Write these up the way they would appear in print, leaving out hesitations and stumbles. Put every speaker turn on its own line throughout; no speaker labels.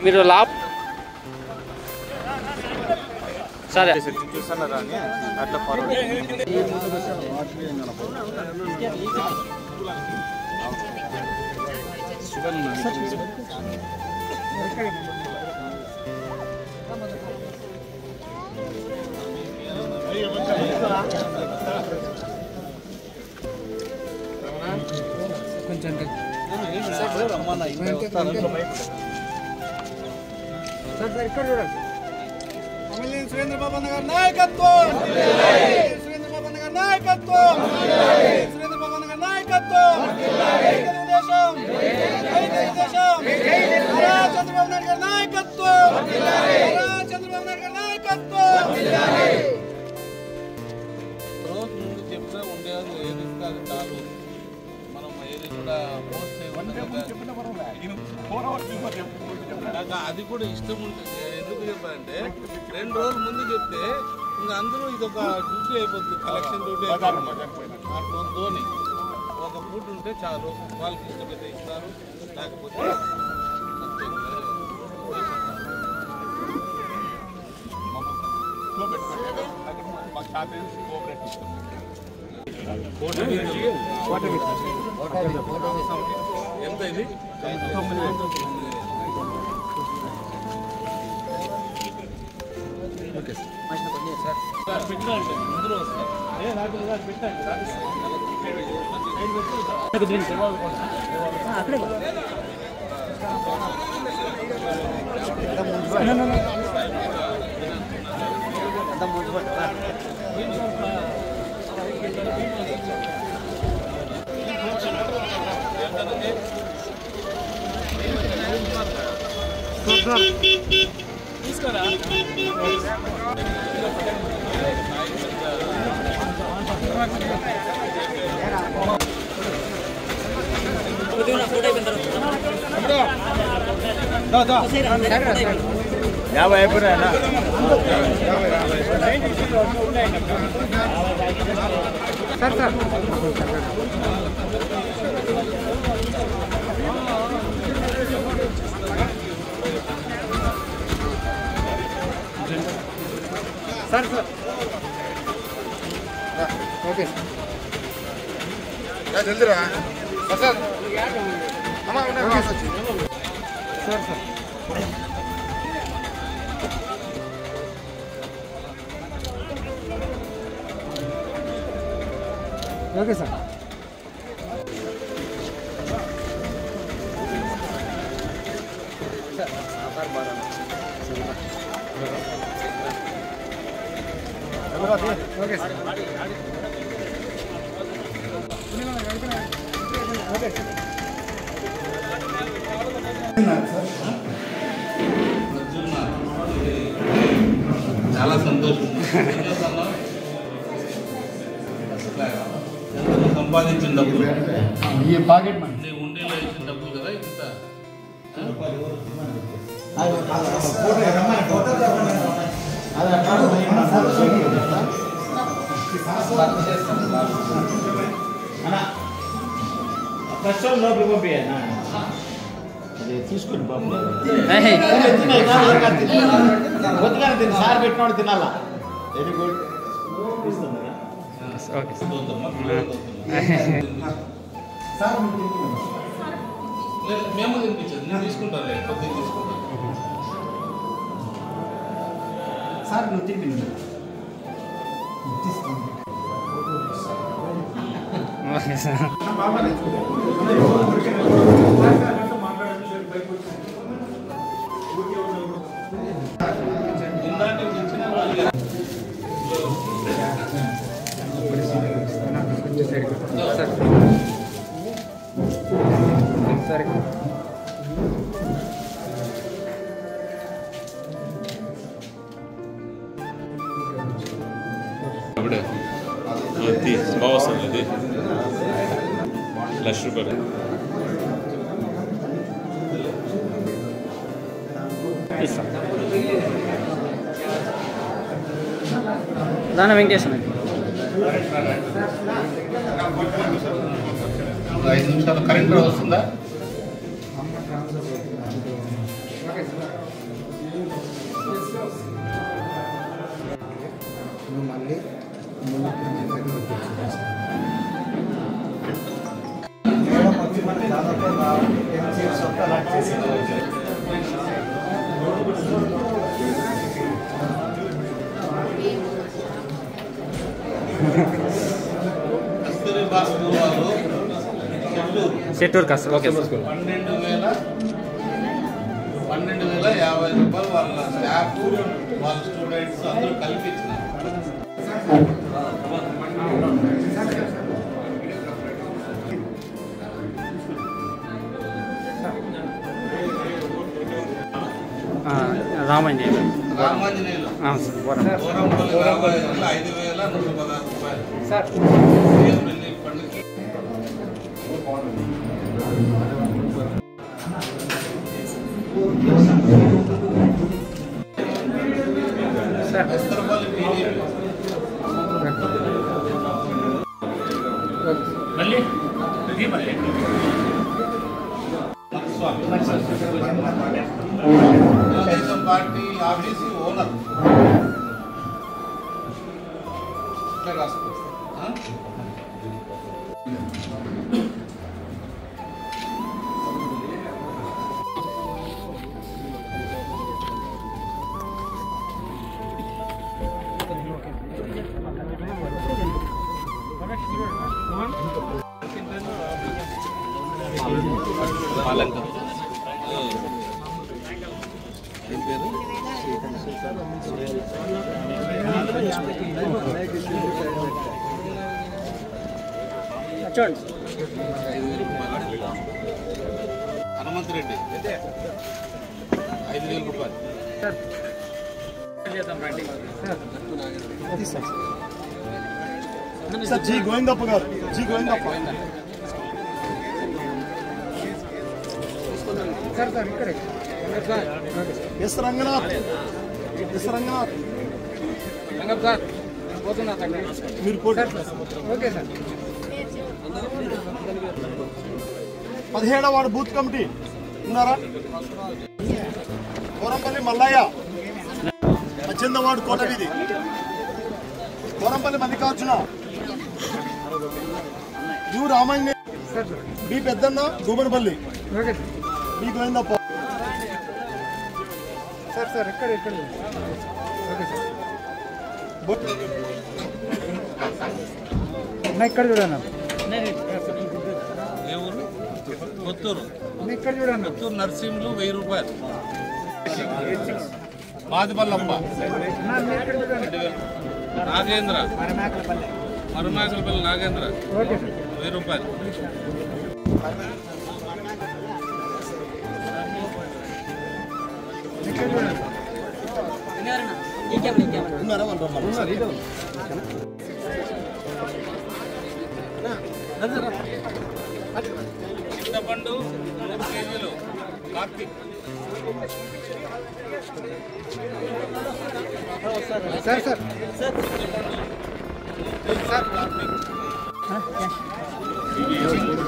మీరు సరే
చూస్తున్నారా అని అట్లా
కొంచెం సార్ ఇక్కడ చూడండి
సురేంద్ర బాబు గారి నాయకత్వం, సురేంద్ర బాబు గారి నాయకత్వం, సురేంద్ర బాబు గారి నాయకత్వం, తెలుగుదేశం, చంద్రబాబు నాయుడు గారి నాయకత్వం, చంద్రబాబు నాయుడు గారి నాయకత్వం.
రోజు ముందు చెప్తే ఉండేది ఏది కాదు చాలు, మనం ఏది కూడా పోస్ట్ నాకు అది కూడా ఇష్టం ఉంటుంది. ఎందుకు చెప్పాలంటే 2 రోజుల ముందు చెప్తే ఇంకా అందరూ ఇది ఒక డ్యూటీ అయిపోతుంది, కలెక్షన్ డ్యూటీ అయిపోతుంది. ధోని ఒక ఫుడ్ ఉంటే చాలు, వాళ్ళకి ఇష్టమైతే ఇస్తారు, లేకపోతే ఎంత ఇది పెట్టండి, అందరూ వస్తారు. తీసుకురా
యాభై అయిపోయినా
sir sir sir sir okay
జల్దిరా sir
sir sir okay sir okay sir
చాలా సంతోషం. సంపాదించిన డబ్బులు
ఈ పాకెట్ మనీ
నీ ఉండేలో ఇచ్చిన డబ్బులు కదా ఇంత.
తీసుకుని బాబు
కొద్దిగా తిని సార్ పెట్టినోడు తినాలా. Very good.
ఓకే
మేము తినిపించదు, నేను తీసుకుంటాను, కొద్దిగా తీసుకుంటాను.
సార్ నువ్వు తిని
ఓకే సార్ సరే
అది బాగా వస్తుంది, అది ₹1,00,000.
దాన వెంకటేశ్వర
5 నిమిషాలు కరెంట్ వస్తుందా?
ఓకే
నువ్వు మళ్ళీ మేడం వచ్చి మన దాదాపు 10 సీట్స్ వరకు అలాట్ చేసింది.
కస్తూరి బా స్కూల్ వాళ్ళు
సెట్టూర్ కస్టర్ ఓకే
12,050 రూపాయలు వాళ్ళ స్టాఫ్ వాళ్ళ స్టూడెంట్స్ అందరూ కలిపి ఇచ్చినారు.
రామాంజనేయులు
రామాంజనేయులు గోరంపల్లి రామాంజనేయులు 5,116 రూపాయలు
సార్
వెళ్ళి పండుగకి Bestarapalli TDP Telugu Desam party office owner ఇట్లా రాసుకో. ఏం పేరు?
చూడండి
హనుమంతరెడ్డి 5,000 రూపాయలు.
సార్ జీ గోవిందప్ప గారు, జీ గోవిందప్ప
సార్ ఇక్కడే
S Ranganath, S Ranganath
sir పోతున్నా
మీరు పోటీ.
ఓకే సార్
17వ వార్డు బూత్ కమిటీ ఉన్నారా? కోరంపల్లి మల్లయ్య 18వ వార్డు కోట వీధి, Korampalli Mallikarjuna, U Ramanjaneya, B Peddanna Gobanapalli,
okay
B Govindappa.
Sir ఇక్కడ ఓకే సార్ ఇక్కడ చూడన్నా
ఏ ఊరు? కొత్తూరు.
ఇక్కడ చూడన్నా
కొత్తూరు నర్సింహులు 1000 రూపాయలు. మాదిపల్లప్ప 2,000. నాగేంద్ర మరుమాకలపల్లి నాగేంద్ర 1000 రూపాయలు.
ఉన్నారా వాళ్ళు?
చింతపండు 3 కేజీలు కార్తీక్.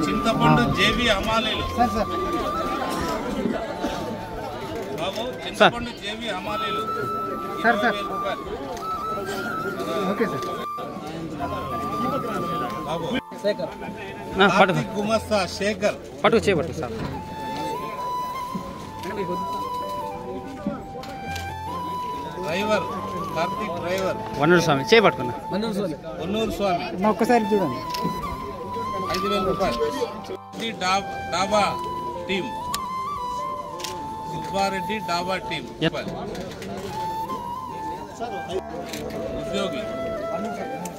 చింతపండు జేబీ హమాలీలు బాబు, చింతపండు జేబీ హమాలీలు 20,000 రూపాయలు.
ఓకే సార్
బాబు
పట్టు
కార్తీక్ గుమస్తా శేఖర్
పట్టు చేయబట్టు sir
driver Karthik driver
Vannuru Swamy చేయబట్టుకున్నా
పొన్నూరు స్వామి
ఒక్కసారి చూడండి
5,000 రూపాయలు. ఇది డాబా టీం సుబ్బారెడ్డి డాబా టీం రూపాయలు. ఉద్యోగి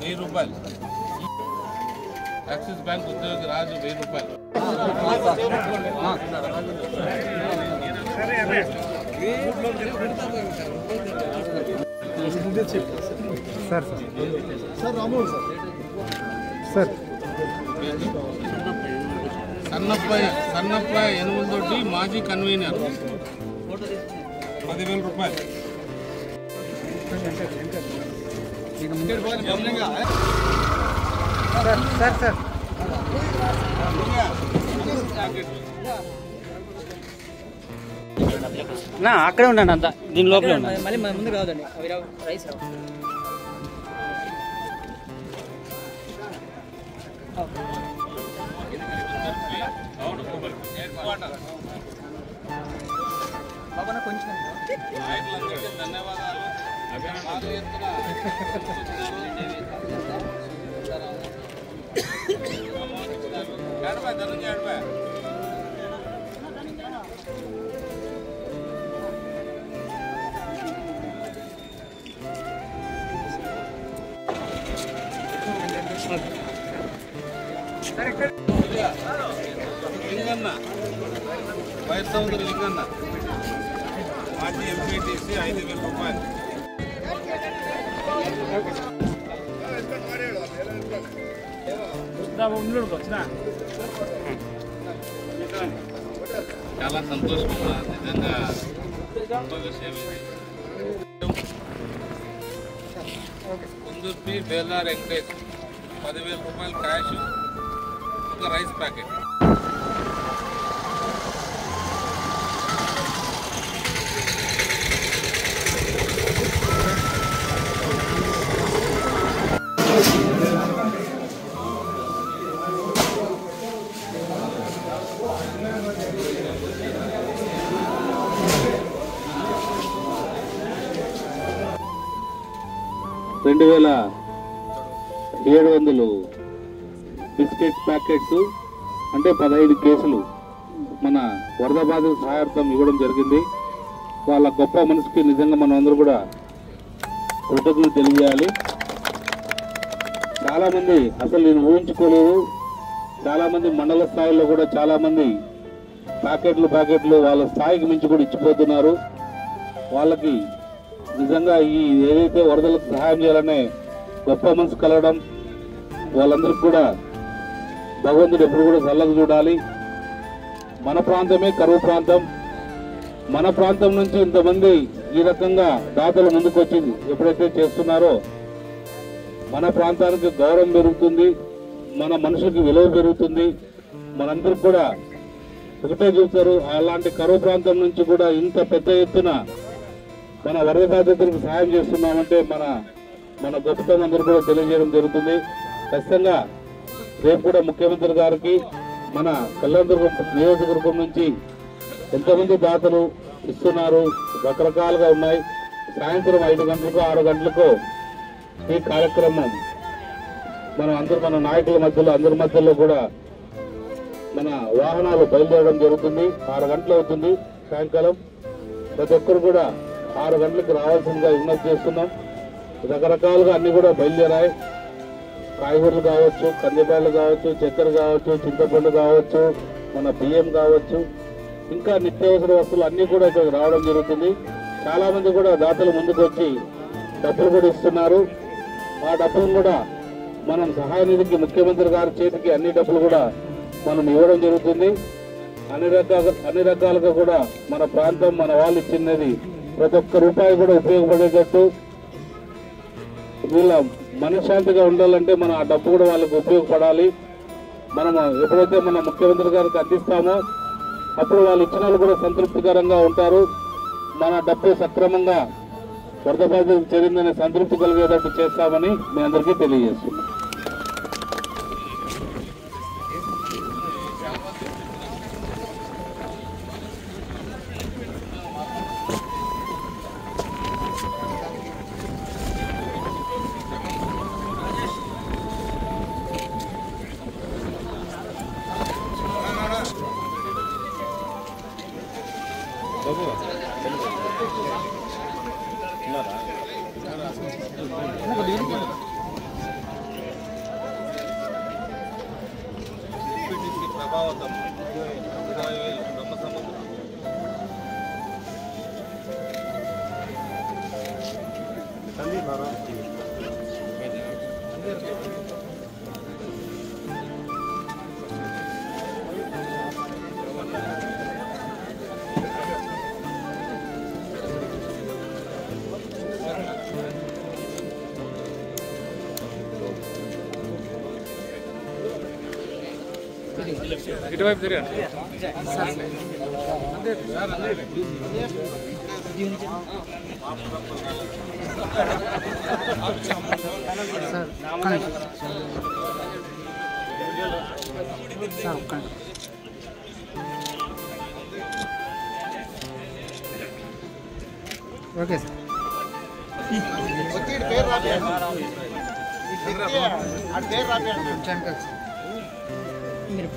1000 రూపాయలు. యాక్సిస్ బ్యాంక్ ఉద్యోగి రాజు 1000 రూపాయలు.
సార్ రాము సార్
సన్నప్ప ఎనుగులతోటి మాజీ కన్వీనర్ 10,000 రూపాయలు.
సార్ నా అక్కడే ఉండండి అంతా దీని లోపలే ఉండండి.
మళ్ళీ ముందు రావద్దండి అవి రావు రైస్ రావు. బాబా కొంచెం
ధన్యవాదాలు. లింగన్న వైర్ సౌదరి లింగన్న మాజీ ఎంపీటీసీ 5,000 రూపాయలు. చాలా సంతోషంగా నిజంగా గొప్ప విషయం ఇది. కుందుర్పి బేలా వెంకటేష్ 10,000 రూపాయలు క్యాష్, ఒక రైస్ ప్యాకెట్. $2,700 బిస్కెట్ ప్యాకెట్స్ అంటే 15 కేసులు మన వరద బాధిత సహాయార్థం ఇవ్వడం జరిగింది. వాళ్ళ గొప్ప మనసుకి నిజంగా మనం అందరూ కూడా కృతజ్ఞతలు తెలియజేయాలి. చాలామంది అసలు నేను ఊహించుకోలేదు. చాలామంది మండల స్థాయిలో కూడా చాలామంది ప్యాకెట్లు వాళ్ళ స్థాయికి మించి కూడా ఇచ్చిపోతున్నారు. వాళ్ళకి నిజంగా ఈ ఏదైతే వరదలకు సహాయం చేయాలనే గొప్ప మనసు కలగడం, వాళ్ళందరికీ కూడా భగవంతుడు ఎప్పుడు కూడా చల్లగా చూడాలి. మన ప్రాంతమే కరువు ప్రాంతం. మన ప్రాంతం నుంచి ఇంతమంది ఈ రకంగా దాతలు ముందుకు వచ్చి ఎప్పుడైతే చేస్తున్నారో మన ప్రాంతానికి గౌరవం పెరుగుతుంది, మన మనుషులకి విలువ పెరుగుతుంది. మనందరికి కూడా ఒకటే చూస్తారు. అలాంటి కరువు ప్రాంతం నుంచి కూడా ఇంత పెద్ద ఎత్తున మన వరద బాధితులకు సహాయం చేస్తున్నామంటే మన గొప్పతనం అందరూ కూడా తెలియజేయడం జరుగుతుంది. ఖచ్చితంగా రేపు కూడా ముఖ్యమంత్రి గారికి మన కళ్యాణదుర్గం నియోజకవర్గం నుంచి ఎంతమంది దాతలు ఇస్తున్నారు, రకరకాలుగా ఉన్నాయి. సాయంత్రం 5 గంటలకు 6 గంటలకు ఈ కార్యక్రమం మన నాయకుల మధ్యలో అందరి మధ్యలో కూడా మన వాహనాలు బయలుదేరడం జరుగుతుంది. 6 గంటలు అవుతుంది సాయంకాలం. ప్రతి ఒక్కరు కూడా 6 గంటలకు రావాల్సిందిగా విజ్ఞప్తి చేస్తున్నాం. రకరకాలుగా అన్ని కూడా బయలుదేరాయి. కాయగూరలు కావచ్చు, కందిపాయలు కావచ్చు, చక్కెర కావచ్చు, చింతపండు కావచ్చు, మన బియ్యం కావచ్చు, ఇంకా నిత్యావసర వస్తువులు అన్ని కూడా ఇక్కడికి రావడం జరుగుతుంది. చాలా మంది కూడా దాతలు ముందుకు వచ్చి డబ్బులు కూడా ఇస్తున్నారు. ఆ డబ్బులు కూడా మనం సహాయ నిధికి ముఖ్యమంత్రి గారి చేతికి అన్ని డబ్బులు కూడా మనం ఇవ్వడం జరుగుతుంది. అన్ని రకాలుగా కూడా మన ప్రాంతం మన వాళ్ళు ఇచ్చినది ప్రతి ఒక్క రూపాయి కూడా ఉపయోగపడేటట్టు, వీళ్ళ మనశ్శాంతిగా ఉండాలంటే మన ఆ డబ్బు కూడా వాళ్ళకు ఉపయోగపడాలి. మనం ఎప్పుడైతే మన ముఖ్యమంత్రి గారికి అందిస్తామో అప్పుడు వాళ్ళు ఇచ్చిన వాళ్ళు కూడా సంతృప్తికరంగా ఉంటారు. మన డబ్బు సక్రమంగా వరద బాధితులకు చేరిందనే సంతృప్తి కలిగేటట్టు చేస్తామని మీ అందరికీ తెలియజేస్తున్నాం. ప్రభావితం 20,000 బ్రహ్మసముద్రం.
ఇటువైపు తిరగండి.
ఓకే సార్
పేరు రాబే
మీరు